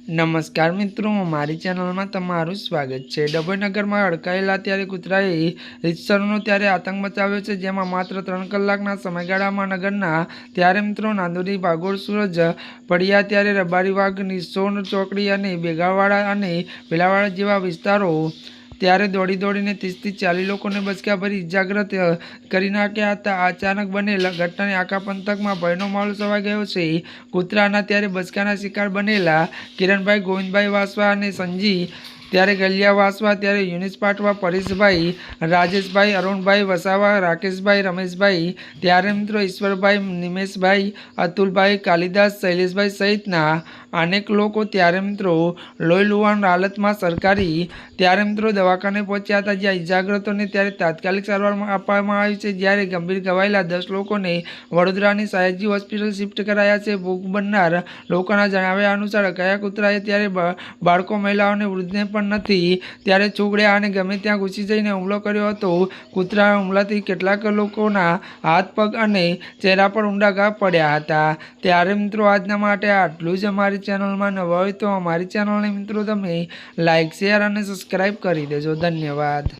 નમસ્કાર મિત્રો, મારી ચેનલમાં તમારું સ્વાગત છે। ડભોઈનગરમાં અડકાયેલા ત્યારે કૂતરાએ રીતસરનો ત્યારે આતંક મચાવ્યો છે, જેમાં માત્ર 3 કલાકના સમયગાળામાં નગરના ત્યારે મિત્રો નાંદોરી, ભાગોળ, સૂરજ પડ્યા ત્યારે રબારી વાઘ, નિશોન ચોકડી અને બેગાવાડા અને વેલાવાડા જેવા વિસ્તારો ત્યારે દોડીને 30 થી 40 લોકોને બચકા ભરી ઇજાગ્રસ્ત કરી નાખ્યા હતા। અચાનક બનેલ ઘટનાને આખા પંથકમાં ભયનો માહોલ છવાઈ ગયો છે। કૂતરાના ત્યારે બચકાના શિકાર બનેલા કિરણભાઈ ગોવિંદભાઈ વાસવા અને સંજી ત્યારે ગલિયા વાસવા, ત્યારે યુનિસ પાટવા, પરેશભાઈ, રાજેશભાઈ, અરુણભાઈ વસાવા, રાકેશભાઈ, રમેશભાઈ, ત્યારે મિત્રો ઈશ્વરભાઈ, નિમેશભાઈ, અતુલભાઈ, કાલિદાસ, શૈલેષભાઈ સહિતના અનેક લોકો ત્યારે મિત્રો લોહી લુહાણ હાલતમાં સરકારી ત્યારે મિત્રો દવાખાને પહોંચ્યા હતા, જ્યાં ઇજાગ્રસ્તોને ત્યારે તાત્કાલિક સારવાર આપવામાં આવી છે। જ્યારે ગંભીર ઘવાયેલા 10 લોકોને વડોદરાની સયાજી હોસ્પિટલ શિફ્ટ કરાયા છે। ભોગ બનનાર લોકોના જણાવ્યા અનુસાર કયા કૂતરાએ ત્યારે બાળકો, મહિલાઓને, વૃદ્ધને પણ નથી ત્યારે ચોગડ્યા અને ગમે ત્યાં ઘૂસી જઈને હુમલો કર્યો હતો। કૂતરાના હુમલાથી કેટલાક લોકોના હાથ, પગ અને ચહેરા પર ઊંડા ઘા પડ્યા હતા। ત્યારે મિત્રો આજના માટે આટલું જ। અમારી ચેનલમાં નવા હોય તો અમારી ચેનલને મિત્રો તમે લાઇક, શેર અને સબસ્ક્રાઈબ કરી દેજો। ધન્યવાદ।